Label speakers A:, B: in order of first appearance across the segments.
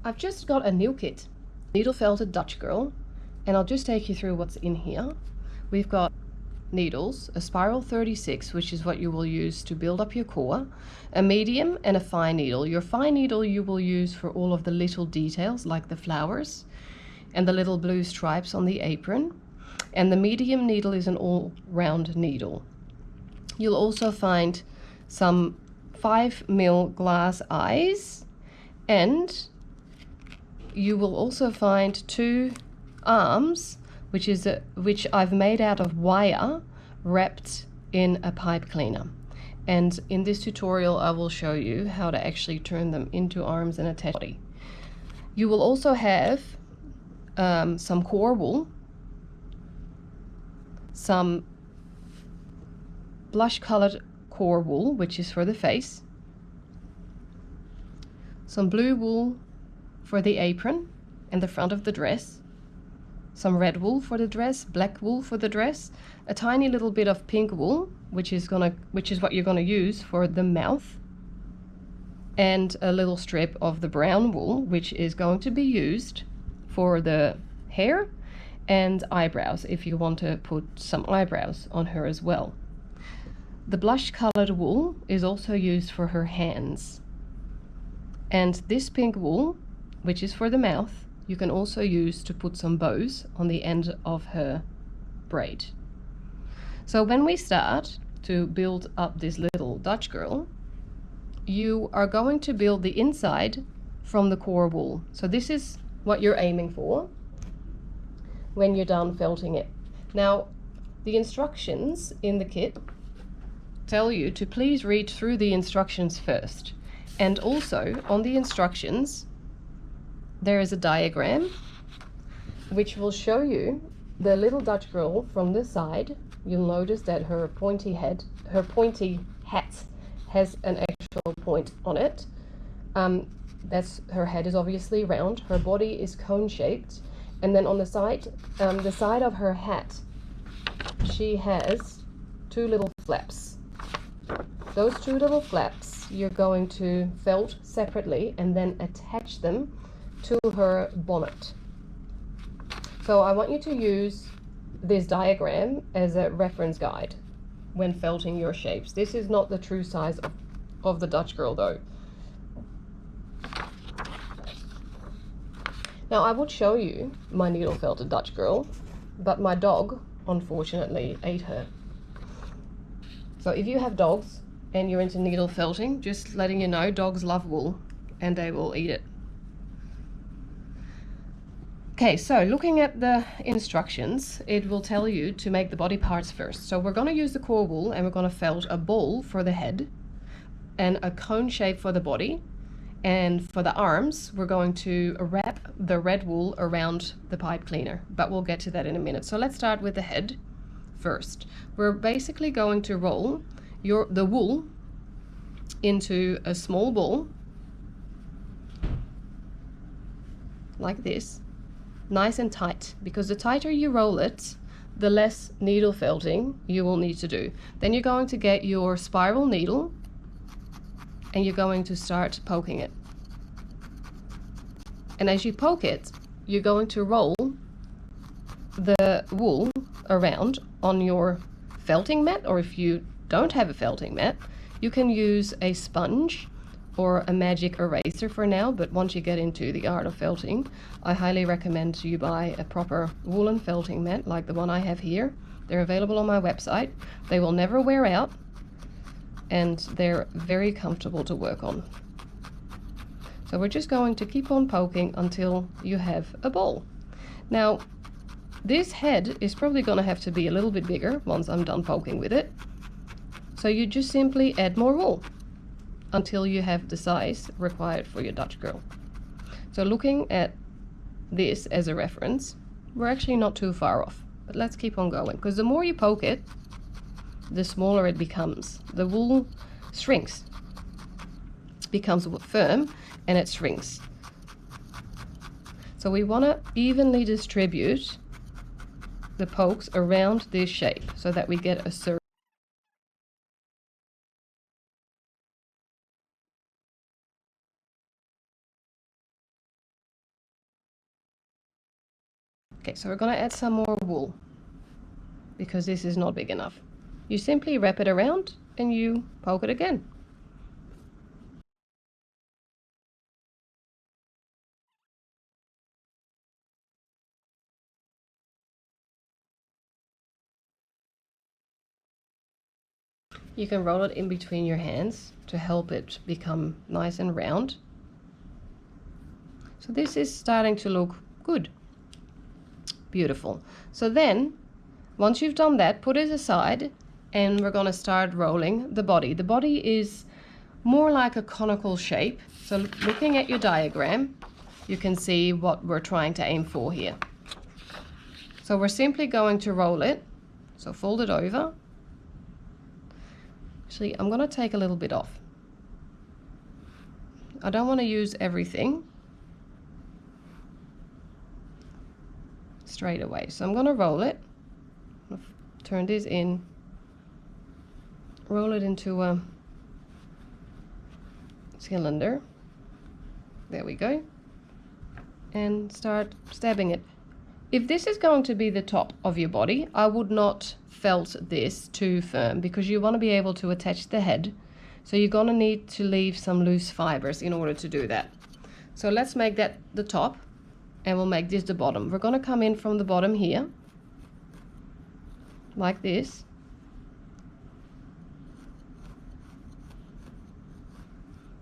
A: I've just got a new kit, needle felted Dutch girl, and I'll just take you through what's in here. We've got needles, a spiral 36, which is what you will use to build up your core, a medium and a fine needle. Your fine needle you will use for all of the little details like the flowers and the little blue stripes on the apron, and the medium needle is an all-round needle. You'll also find some 5mm glass eyes, and you will also find 2 arms, which I've made out of wire wrapped in a pipe cleaner. And in this tutorial I will show you how to actually turn them into arms and attach body. You will also have some core wool, some blush colored core wool, which is for the face, some blue wool for the apron and the front of the dress, some red wool for the dress, black wool for the dress, a tiny little bit of pink wool, which is what you're gonna use for the mouth, and a little strip of the brown wool, which is going to be used for the hair and eyebrows, if you want to put some eyebrows on her as well. The blush colored wool is also used for her hands. And this pink wool, which is for the mouth, you can also use to put some bows on the end of her braid. So when we start to build up this little Dutch girl, you are going to build the inside from the core wool. So this is what you're aiming for when you're done felting it. Now, the instructions in the kit tell you to please read through the instructions first. And also on the instructions there is a diagram which will show you the little Dutch girl from the side. You'll notice that her pointy hat has an actual point on it. Her head is obviously round, her body is cone shaped, and then on the side of her hat she has 2 little flaps. Those 2 little flaps you're going to felt separately and then attach them to her bonnet. So I want you to use this diagram as a reference guide when felting your shapes. This is not the true size of the Dutch girl though. Now I would show you my needle felted Dutch girl, but my dog unfortunately ate her. So if you have dogs and you're into needle felting, just letting you know, dogs love wool and they will eat it. Okay, so looking at the instructions, it will tell you to make the body parts first. So we're going to use the core wool and we're going to felt a ball for the head and a cone shape for the body. And for the arms, we're going to wrap the red wool around the pipe cleaner, but we'll get to that in a minute. So let's start with the head first. We're basically going to roll the wool into a small ball like this, nice and tight, because the tighter you roll it, the less needle felting you will need to do. Then you're going to get your spiral needle and you're going to start poking it. And as you poke it, you're going to roll the wool around on your felting mat, or if you don't have a felting mat, you can use a sponge or a magic eraser for now, but once you get into the art of felting, I highly recommend you buy a proper woolen felting mat like the one I have here. They're available on my website. They will never wear out and they're very comfortable to work on. So we're just going to keep on poking until you have a ball. Now, this head is probably going to have to be a little bit bigger once I'm done poking with it. So you just simply add more wool until you have the size required for your Dutch girl. So looking at this as a reference, we're actually not too far off, but let's keep on going, because the more you poke it, the smaller it becomes. The wool shrinks, becomes firm, and it shrinks. So we want to evenly distribute the pokes around this shape so that we get a circle. Okay, so we're going to add some more wool because this is not big enough. You simply wrap it around and you poke it again. You can roll it in between your hands to help it become nice and round. So this is starting to look good. Beautiful. So then, once you've done that, put it aside and we're going to start rolling the body. The body is more like a conical shape. So looking at your diagram, you can see what we're trying to aim for here. So we're simply going to roll it. So fold it over. Actually, I'm going to take a little bit off. I don't want to use everything straight away. So I'm going to roll it. Turn this in. Roll it into a cylinder. There we go. And start stabbing it. If this is going to be the top of your body, I would not felt this too firm because you want to be able to attach the head. So you're going to need to leave some loose fibers in order to do that. So let's make that the top and we'll make this the bottom. We're going to come in from the bottom here, like this.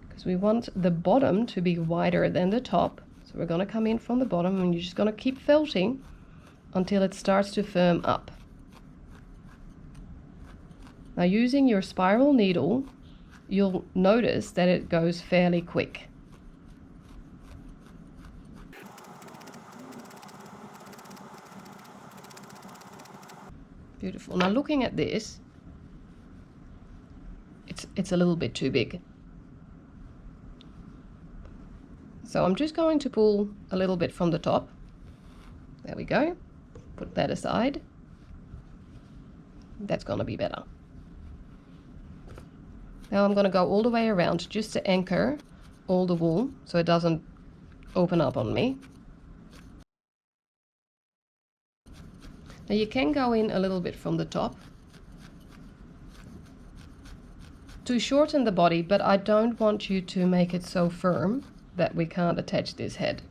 A: Because we want the bottom to be wider than the top. So we're going to come in from the bottom and you're just going to keep felting until it starts to firm up. Now using your spiral needle, you'll notice that it goes fairly quick. Beautiful. Now looking at this, it's a little bit too big. So I'm just going to pull a little bit from the top. There we go. Put that aside. That's going to be better. Now I'm going to go all the way around just to anchor all the wool so it doesn't open up on me. Now you can go in a little bit from the top to shorten the body, but I don't want you to make it so firm that we can't attach this head.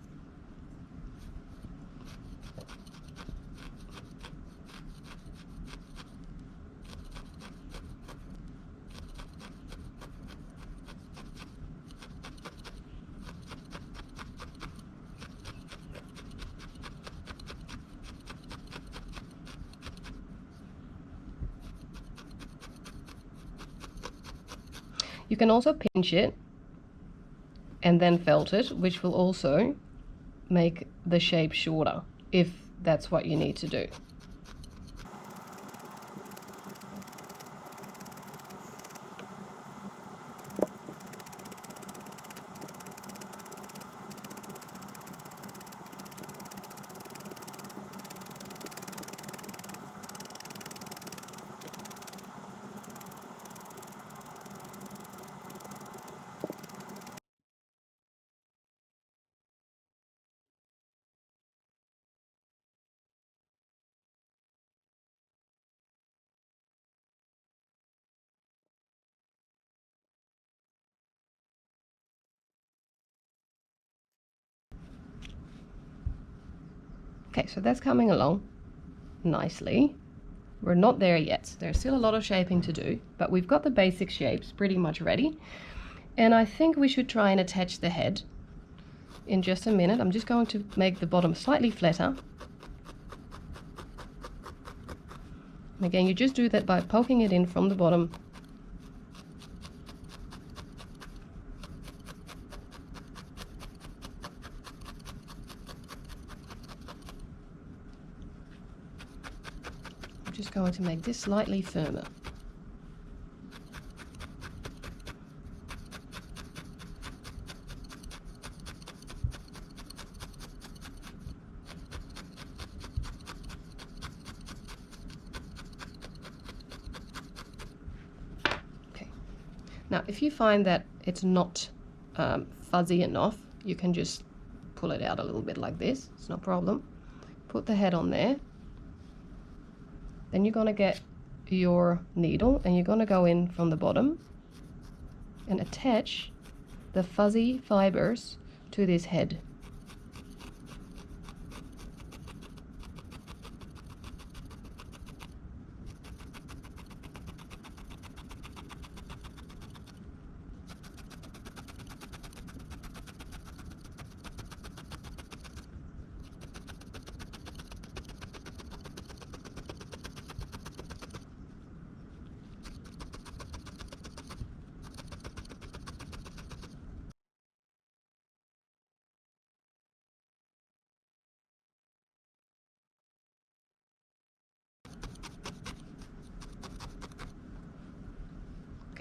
A: You can also pinch it and then felt it, which will also make the shape shorter if that's what you need to do. Okay, so that's coming along nicely. We're not there yet. There's still a lot of shaping to do, but we've got the basic shapes pretty much ready. And I think we should try and attach the head in just a minute. I'm just going to make the bottom slightly flatter. And again, you just do that by poking it in from the bottom. I'm just going to make this slightly firmer. Now, if you find that it's not fuzzy enough, you can just pull it out a little bit like this. It's no problem. put the head on there. Then you're going to get your needle and you're going to go in from the bottom and attach the fuzzy fibers to this head.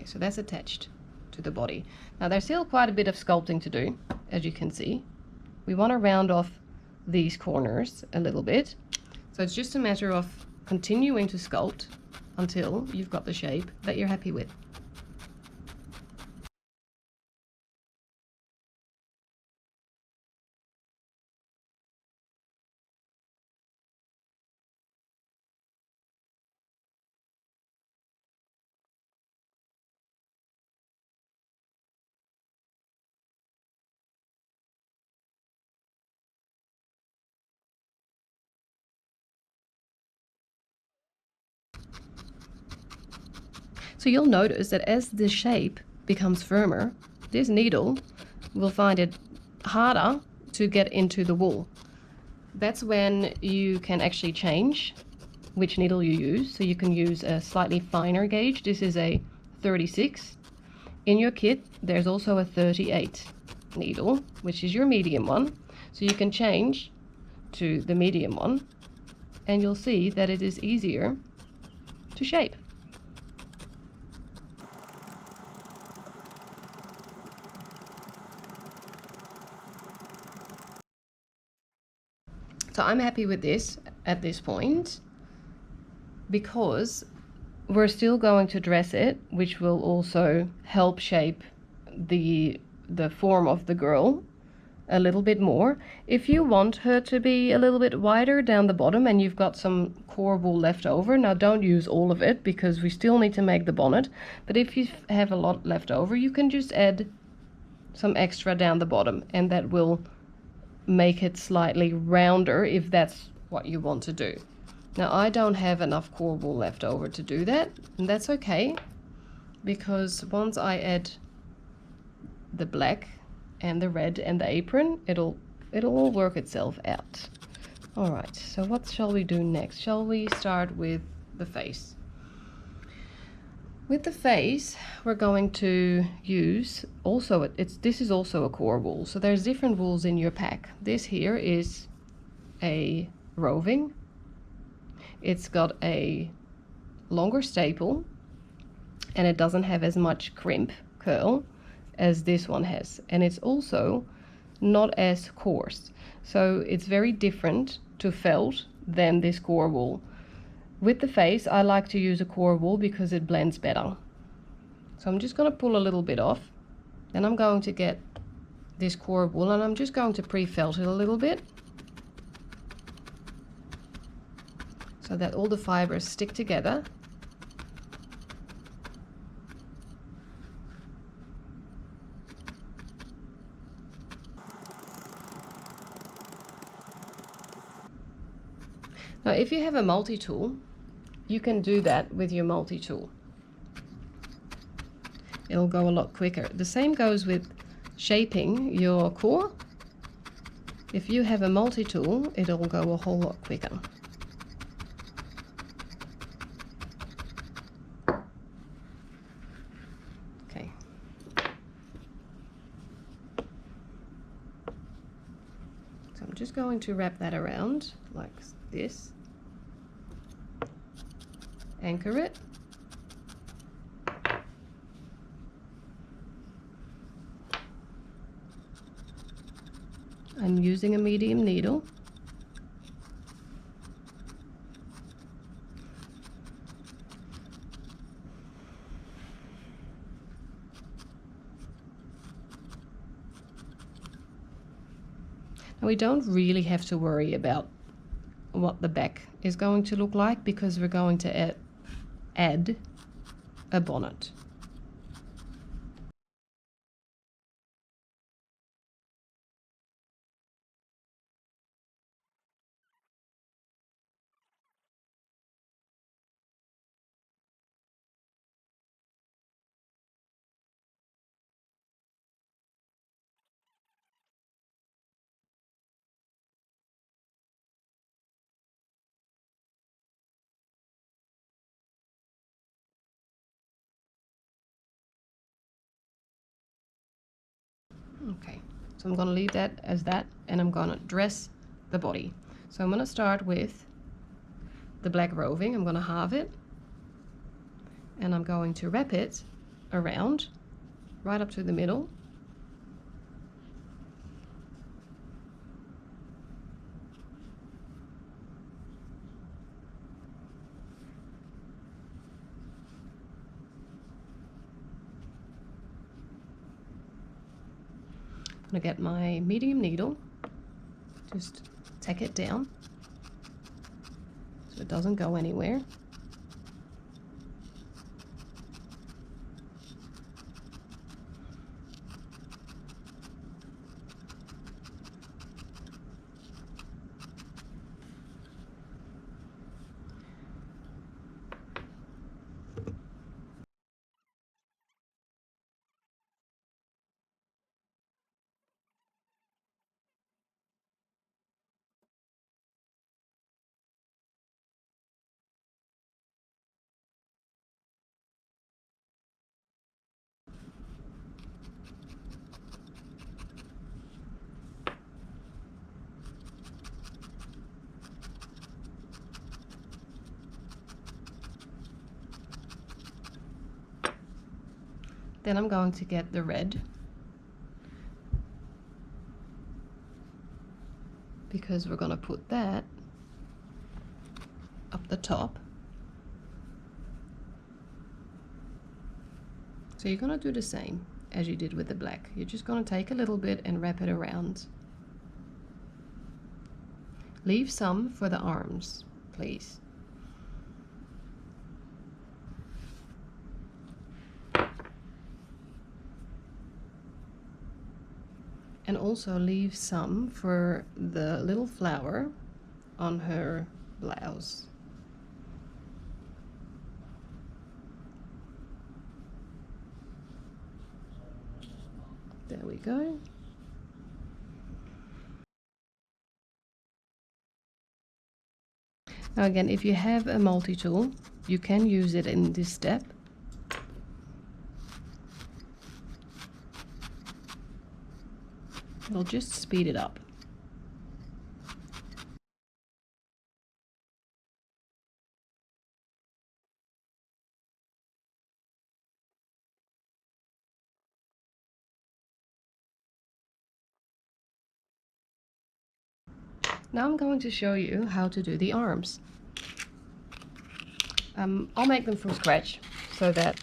A: So that's attached to the body. Now there's still quite a bit of sculpting to do, as you can see. We want to round off these corners a little bit. So it's just a matter of continuing to sculpt until you've got the shape that you're happy with. So you'll notice that as the shape becomes firmer, this needle will find it harder to get into the wool. That's when you can actually change which needle you use. So you can use a slightly finer gauge. This is a 36. In your kit, there's also a 38 needle, which is your medium one. So you can change to the medium one, and you'll see that it is easier to shape. So I'm happy with this at this point because we're still going to dress it, which will also help shape the form of the girl a little bit more. If you want her to be a little bit wider down the bottom and you've got some core wool left over, now don't use all of it because we still need to make the bonnet, but if you have a lot left over, you can just add some extra down the bottom and that will make it slightly rounder if that's what you want to do. Now I don't have enough core wool left over to do that, and that's okay because once I add the black and the red and the apron, it'll all work itself out. All right, so what shall we do next? Shall we start with the face? With the face, we're going to use also, this is also a core wool. So there's different wools in your pack. This here is a roving. It's got a longer staple and it doesn't have as much crimp curl as this one has. And it's also not as coarse. So it's very different to felt than this core wool. With the face, I like to use a core wool because it blends better. So I'm just going to pull a little bit off. Then I'm going to get this core wool and I'm just going to pre-felt it a little bit so that all the fibers stick together. Now if you have a multi-tool, you can do that with your multi-tool. It'll go a lot quicker. The same goes with shaping your core. If you have a multi-tool, it'll go a whole lot quicker. Okay. So I'm just going to wrap that around like this. Anchor it. I'm using a medium needle. Now we don't really have to worry about what the back is going to look like, because we're going to add a bonnet. Okay, so I'm going to leave that as that, and I'm going to dress the body. So I'm going to start with the black roving. I'm going to halve it, and I'm going to wrap it around right up to the middle. I'm going to get my medium needle, just tack it down so it doesn't go anywhere. Then I'm going to get the red, because we're going to put that up the top. So you're going to do the same as you did with the black. You're just going to take a little bit and wrap it around. Leave some for the arms, please. And also leave some for the little flower on her blouse. There we go. Now again, if you have a multi-tool, you can use it in this step. It'll just speed it up. Now I'm going to show you how to do the arms. I'll make them from scratch so that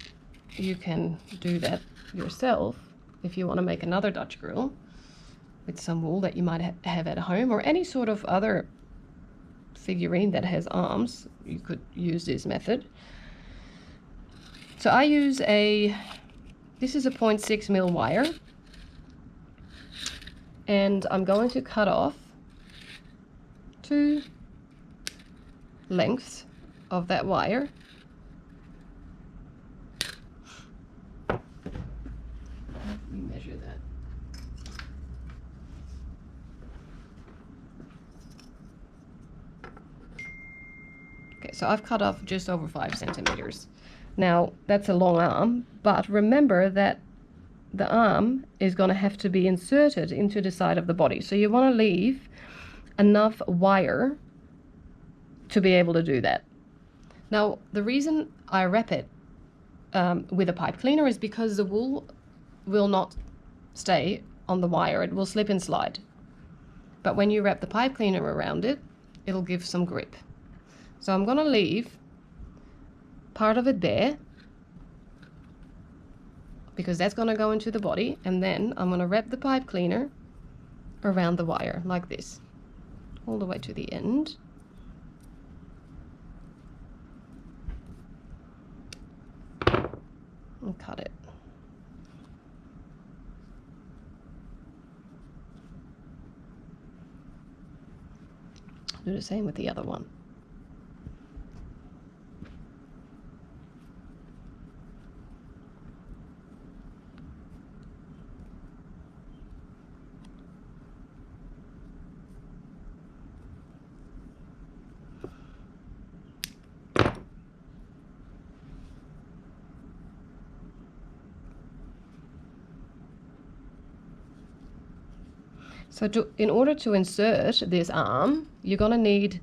A: you can do that yourself if you want to make another Dutch grill with some wool that you might have at home, or any sort of other figurine that has arms. You could use this method. So I use this is a 0.6 mil wire, and I'm going to cut off 2 lengths of that wire. Let me measure that. Okay, so I've cut off just over 5 centimeters. Now that's a long arm, but remember that the arm is going to have to be inserted into the side of the body. So you want to leave enough wire to be able to do that. Now the reason I wrap it with a pipe cleaner is because the wool will not stay on the wire. It will slip and slide. But when you wrap the pipe cleaner around it, it'll give some grip. So I'm going to leave part of it bare, because that's going to go into the body, and then I'm going to wrap the pipe cleaner around the wire like this, all the way to the end. and cut it. Do the same with the other one. So in order to insert this arm, you're gonna need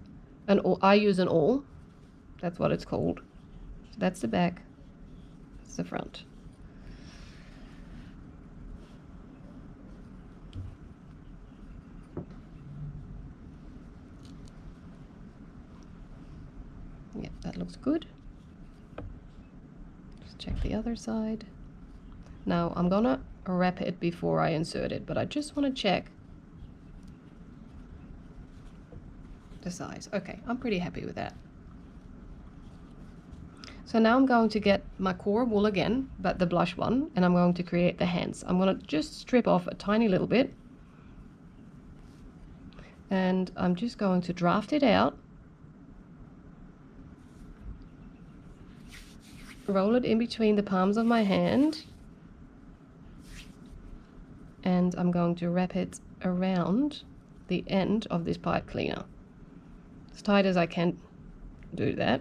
A: an awl. I use an awl. That's what it's called. So that's the back. That's the front. Yeah, that looks good. Just check the other side. Now I'm gonna wrap it before I insert it, but I just want to check the size. Okay, I'm pretty happy with that. So now I'm going to get my core wool again, but the blush one, and I'm going to create the hands. I'm going to just strip off a tiny little bit, and I'm just going to draft it out, roll it in between the palms of my hand, and I'm going to wrap it around the end of this pipe cleaner. As tight as I can do that.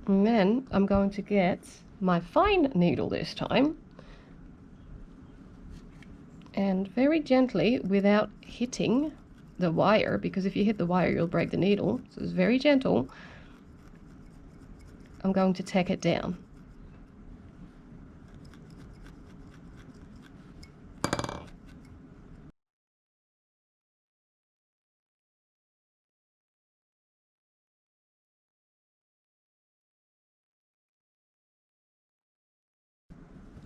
A: And then I'm going to get my fine needle this time, and very gently, without hitting the wire, because if you hit the wire you'll break the needle, so it's very gentle, I'm going to tack it down.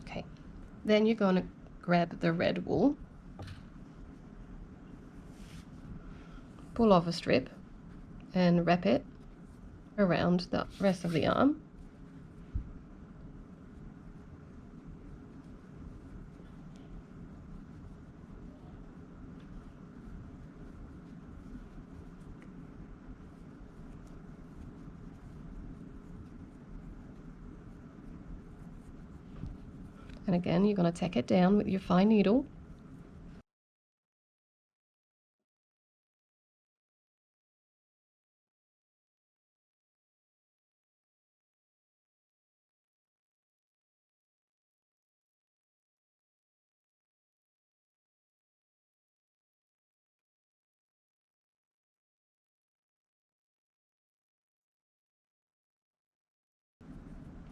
A: Okay, then you're going to grab the red wool, pull off a strip, and wrap it around the rest of the arm. And again, you're going to tack it down with your fine needle.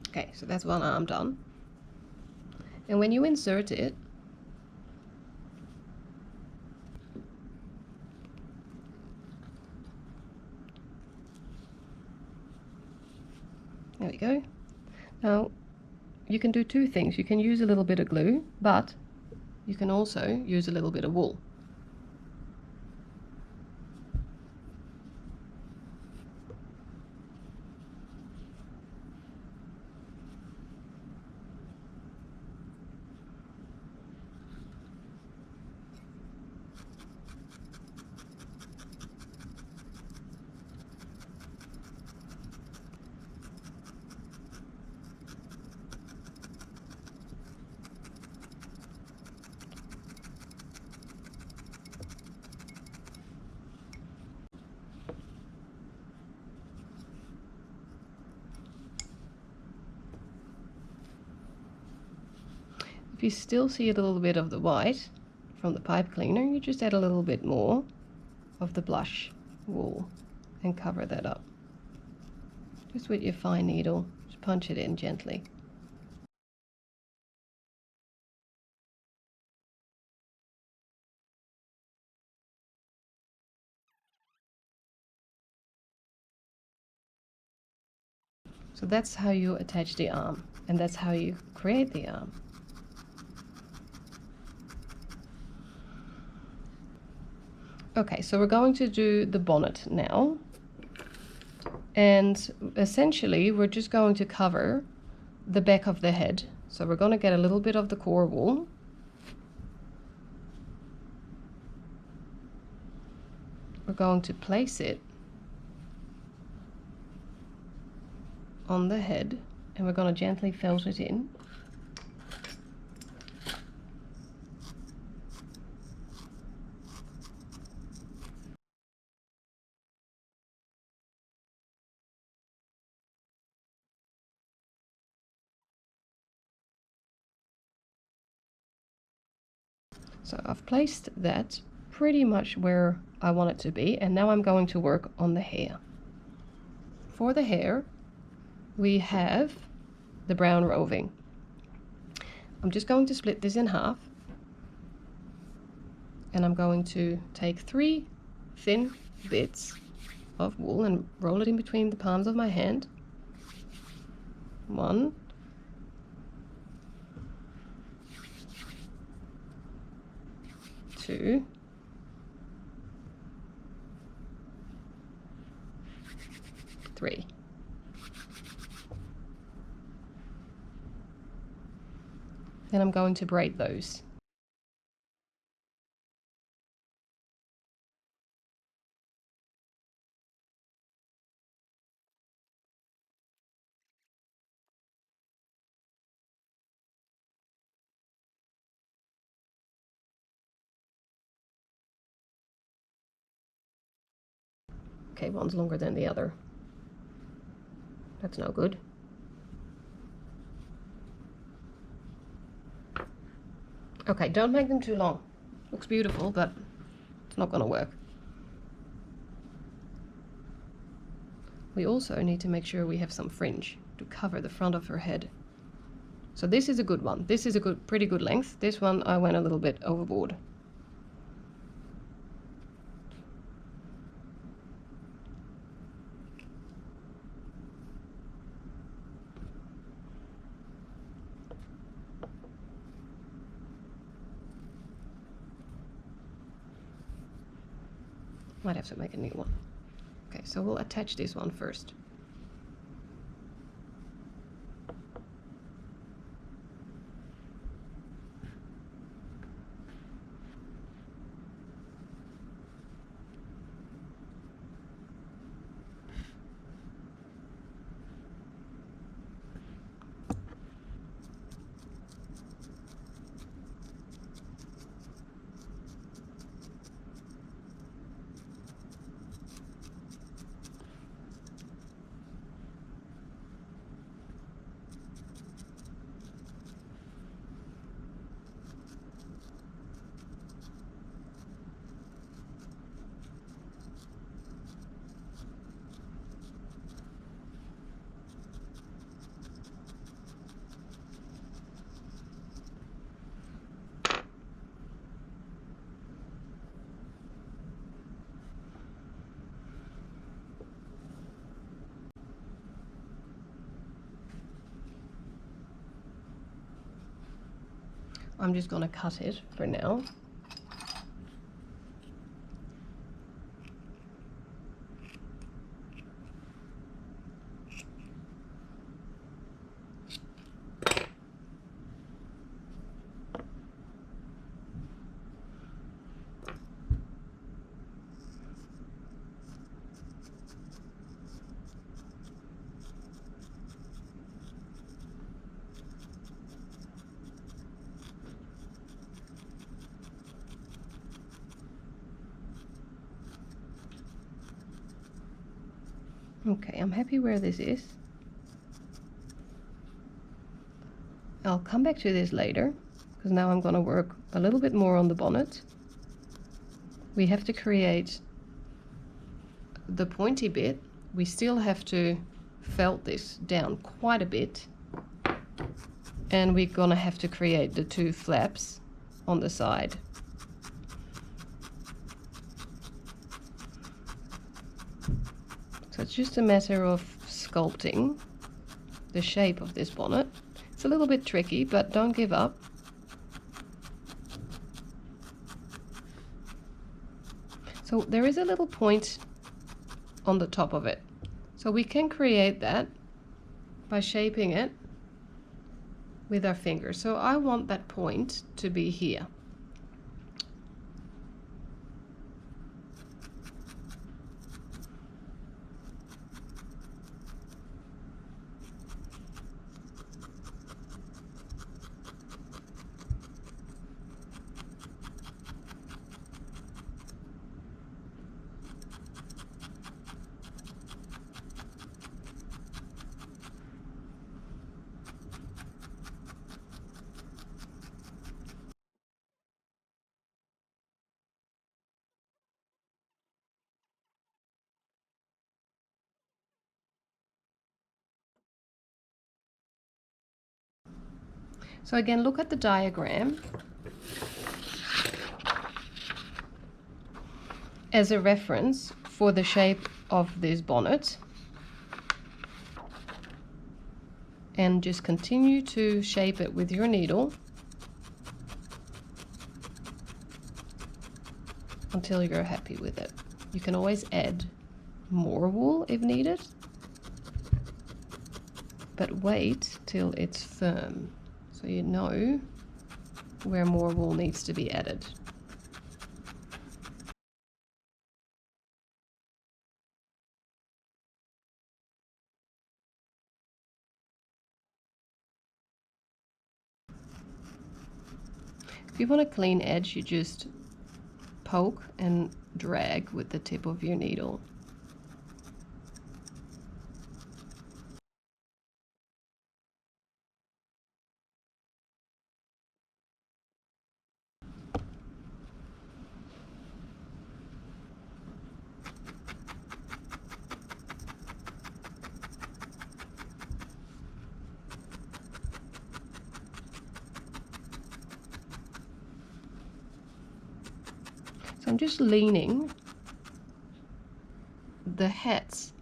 A: Okay, so that's one arm done. And when you insert it, there we go. Now, you can do two things. You can use a little bit of glue, but you can also use a little bit of wool. If you still see a little bit of the white from the pipe cleaner, you just add a little bit more of the blush wool and cover that up. Just with your fine needle, just punch it in gently. So that's how you attach the arm, and that's how you create the arm. Okay, so we're going to do the bonnet now. And essentially, we're just going to cover the back of the head. So we're going to get a little bit of the core wool. We're going to place it on the head, and we're going to gently felt it in. So I've placed that pretty much where I want it to be, and now I'm going to work on the hair. For the hair, we have the brown roving. I'm just going to split this in half, and I'm going to take 3 thin bits of wool and roll it in between the palms of my hand. 1, 2, 3. Then I'm going to braid those. Okay, one's longer than the other. That's no good. Okay, don't make them too long. Looks beautiful, but it's not gonna work. We also need to make sure we have some fringe to cover the front of her head. So this is a good one. This is a pretty good length. This one I went a little bit overboard. Might have to make a new one. Okay, so we'll attach this one first. I'm just going to cut it for now. Okay, I'm happy where this is. I'll come back to this later, because now I'm going to work a little bit more on the bonnet. We have to create the pointy bit. We still have to felt this down quite a bit. And we're going to have to create the 2 flaps on the side. So it's just a matter of sculpting the shape of this bonnet. It's a little bit tricky, but don't give up. So there is a little point on the top of it. So we can create that by shaping it with our fingers. So I want that point to be here. So again, look at the diagram as a reference for the shape of this bonnet, and just continue to shape it with your needle until you're happy with it. You can always add more wool if needed, but wait till it's firm, so you know where more wool needs to be added. If you want a clean edge, you just poke and drag with the tip of your needle. So I'm just leaning the hats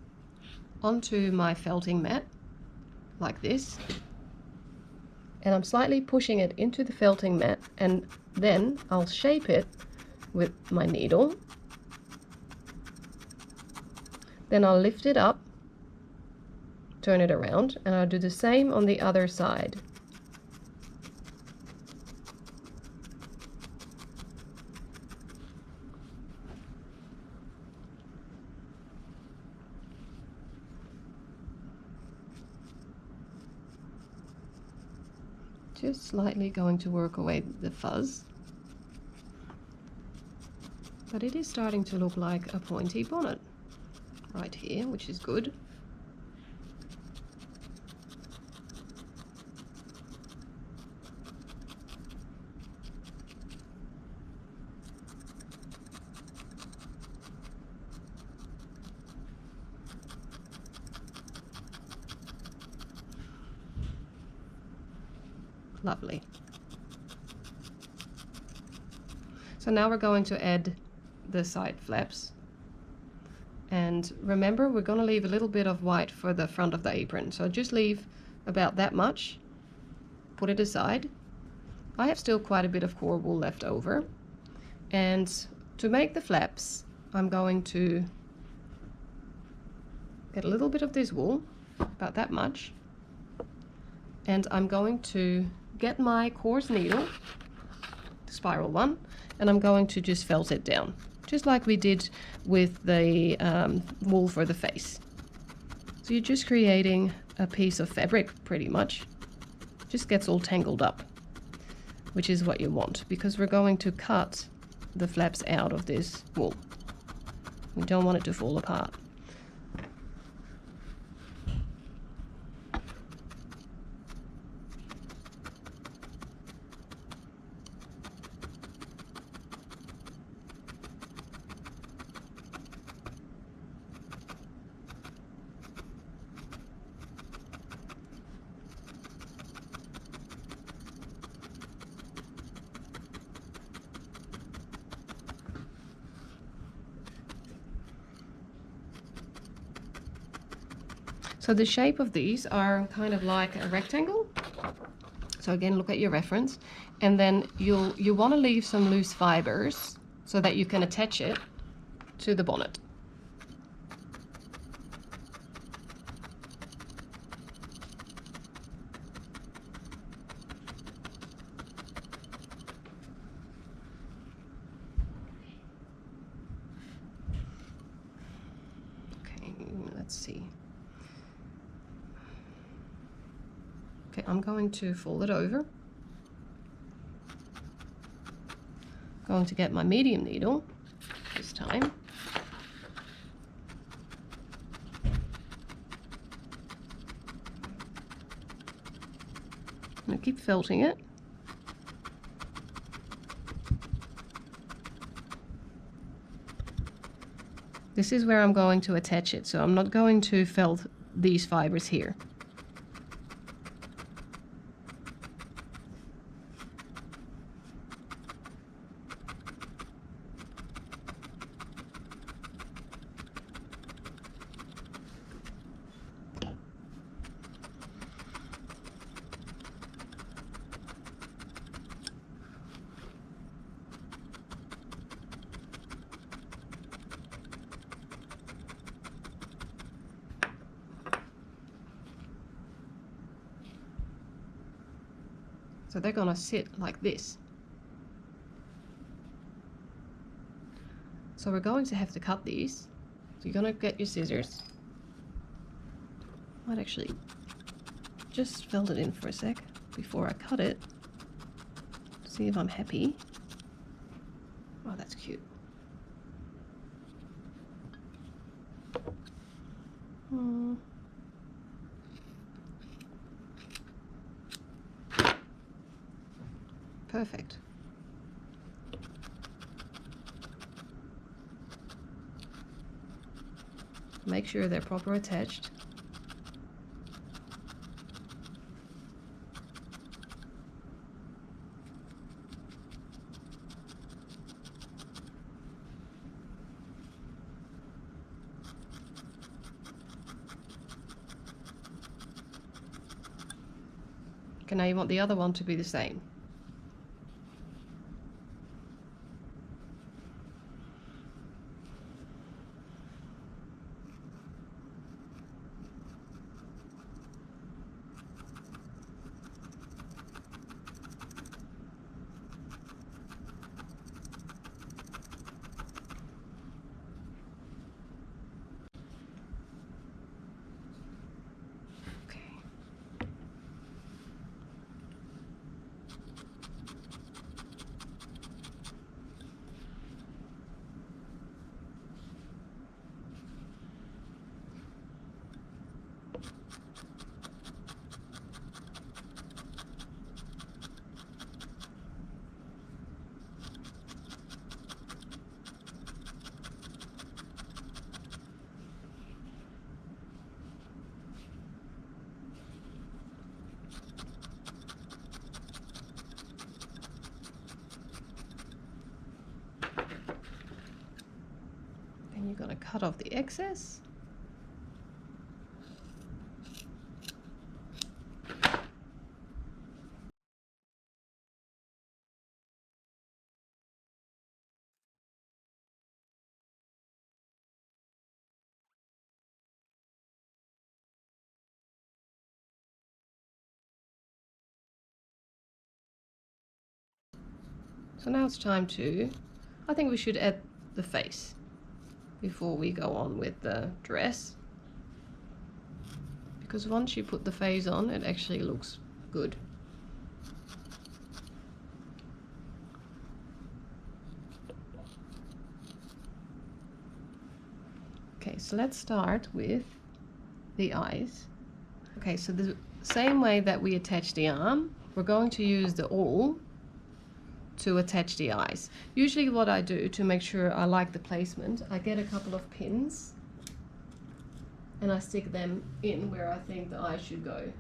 A: onto my felting mat like this, and I'm slightly pushing it into the felting mat, and then I'll shape it with my needle. Then I'll lift it up, turn it around, and I'll do the same on the other side. Just slightly going to work away the fuzz. But it is starting to look like a pointy bonnet right here, which is good. Lovely. So now we're going to add the side flaps. And remember, we're going to leave a little bit of white for the front of the apron. So just leave about that much. Put it aside. I have still quite a bit of core wool left over. And to make the flaps, I'm going to get a little bit of this wool, about that much. And I'm going to get my coarse needle, the spiral one, and I'm going to just felt it down, just like we did with the wool for the face. So you're just creating a piece of fabric, pretty much. Just gets all tangled up, which is what you want, because we're going to cut the flaps out of this wool. We don't want it to fall apart. So the shape of these are kind of like a rectangle. So again, look at your reference, and then you want to leave some loose fibers so that you can attach it to the bonnet. Okay, let's see. Okay, I'm going to fold it over. Going to get my medium needle this time. I'm going to keep felting it. This is where I'm going to attach it, so I'm not going to felt these fibers here. So they're gonna sit like this. So we're going to have to cut these. So you're gonna get your scissors. Might actually just felt it in for a sec before I cut it. See if I'm happy. Oh, that's cute. Perfect. Make sure they're proper attached. Okay, now you want the other one to be the same. Then you're going to cut off the excess. So now it's time to, I think we should add the face before we go on with the dress. Because once you put the face on, it actually looks good. Okay, so let's start with the eyes. Okay, so the same way that we attach the arm, we're going to use the awl to attach the eyes. Usually what I do to make sure I like the placement, I get a couple of pins and I stick them in where I think the eye should go.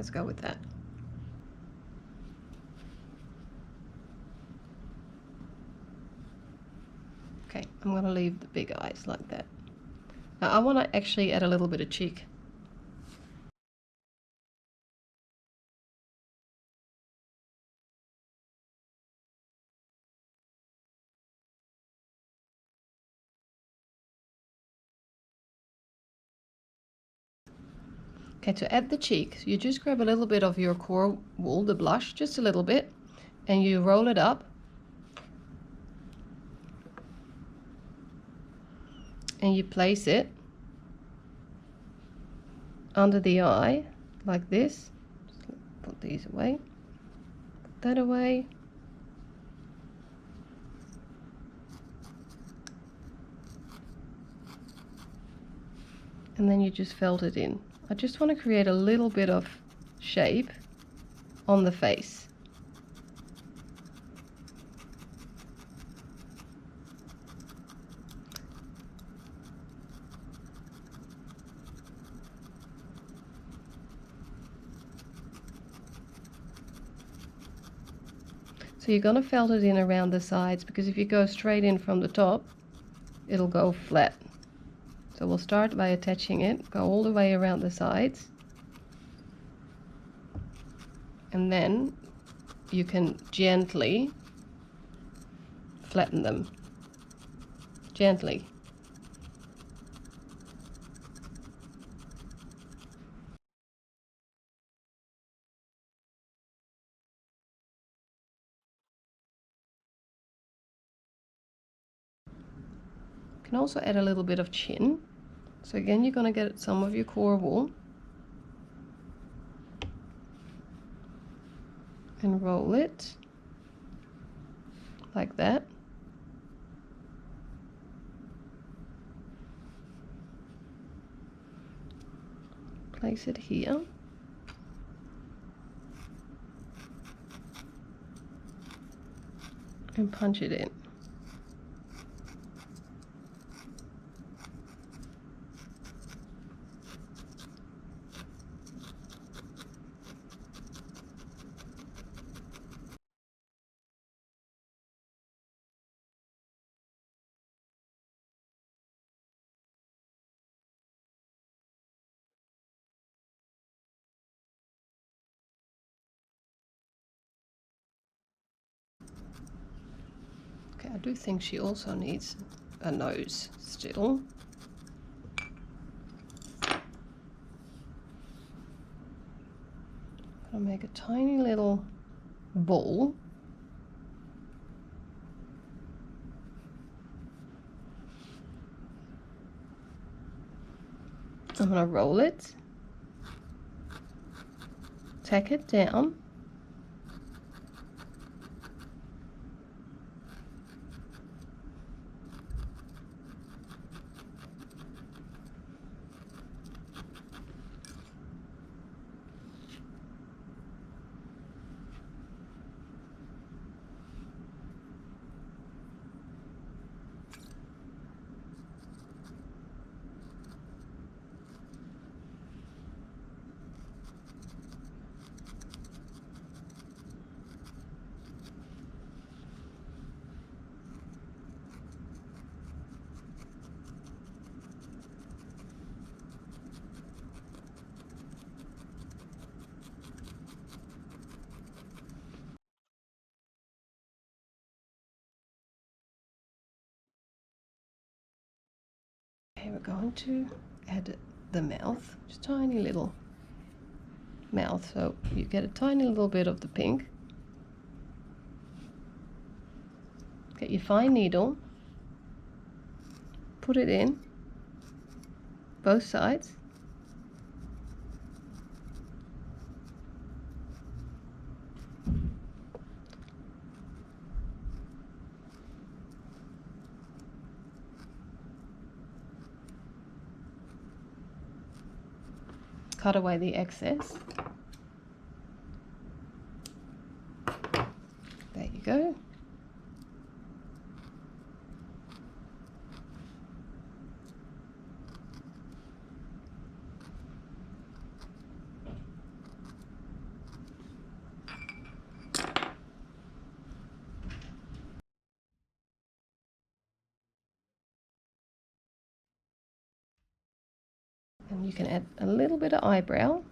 A: let's go with that. Okay, I'm going to leave the big eyes like that. Now I want to actually add a little bit of cheek. Okay, to add the cheek, you just grab a little bit of your core wool, the blush, just a little bit, and you roll it up. And you place it under the eye, like this. Just put these away, put that away. And then you just felt it in. I just want to create a little bit of shape on the face. So you're going to felt it in around the sides, because if you go straight in from the top, it'll go flat. So we'll start by attaching it, go all the way around the sides, and then you can gently flatten them. Gently. You can also add a little bit of chin. So again, you're going to get some of your core wool and roll it like that. Place it here. And punch it in. Okay, I do think she also needs a nose still. I'll make a tiny little ball. I'm going to roll it, tack it down, okay, we're going to add the mouth, just tiny little mouth, so you get a tiny little bit of the pink. Get your fine needle, put it in both sides, cut away the excess. There you go. You can add a little bit of eyebrow.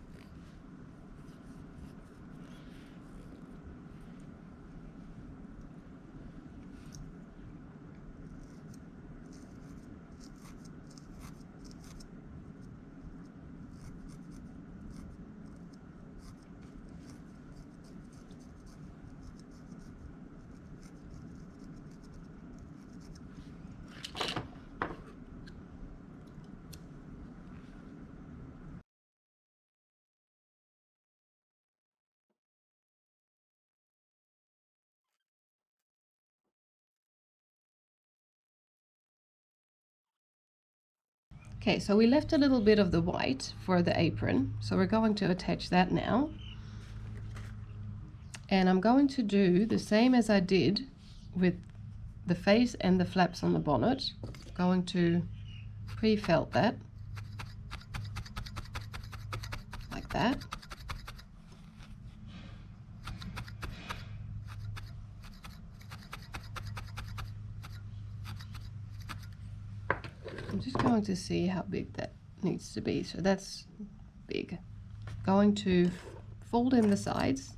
A: Okay, so we left a little bit of the white for the apron, so we're going to attach that now. And I'm going to do the same as I did with the face and the flaps on the bonnet. I'm going to pre-felt that, like that. I'm just going to see how big that needs to be. So that's big. Going to fold in the sides.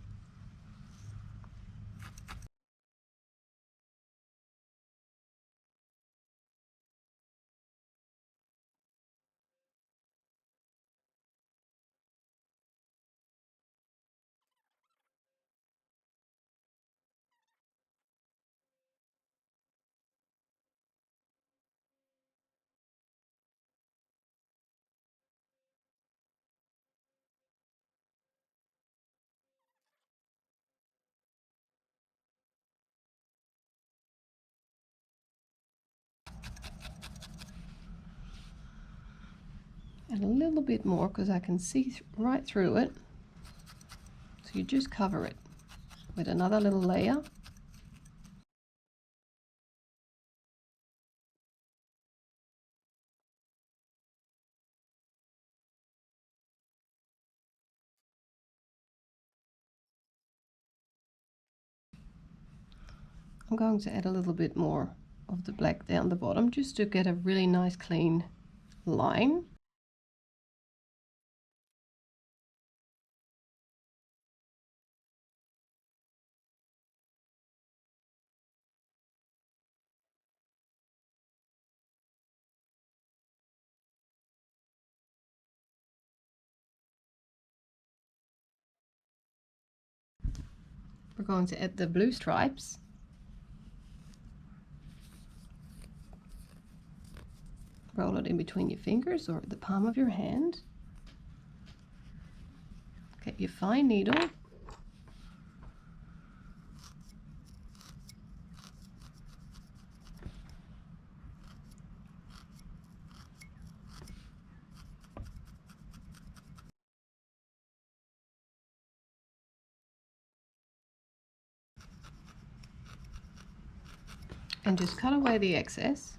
A: And a little bit more because I can see right through it. So you just cover it with another little layer. I'm going to add a little bit more of the black down the bottom just to get a really nice clean line. We're going to add the blue stripes. Roll it in between your fingers or the palm of your hand. Get your fine needle. And just cut away the excess.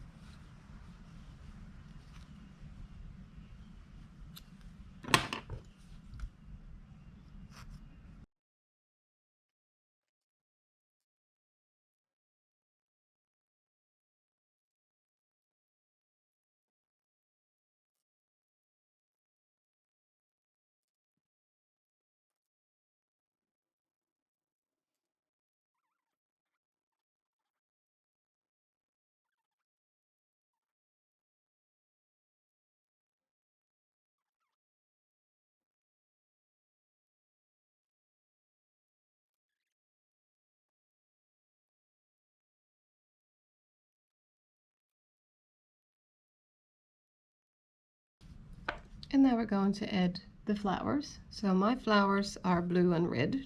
A: And now we're going to add the flowers. So my flowers are blue and red.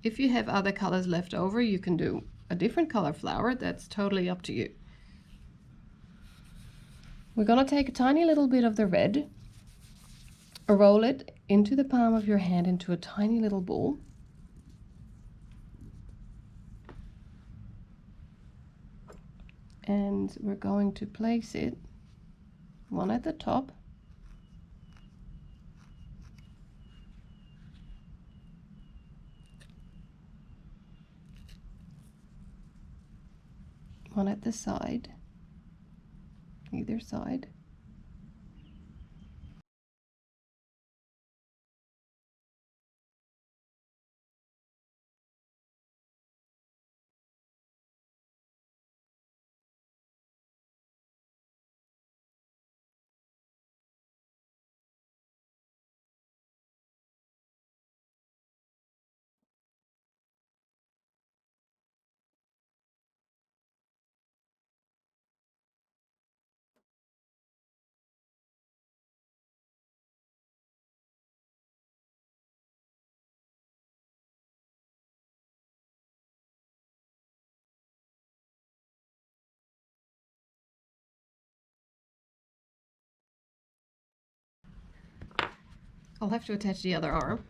A: If you have other colors left over, you can do a different color flower. That's totally up to you. We're going to take a tiny little bit of the red, roll it into the palm of your hand into a tiny little ball. And we're going to place it one at the top, one at the side, either side. I'll have to attach the other arm.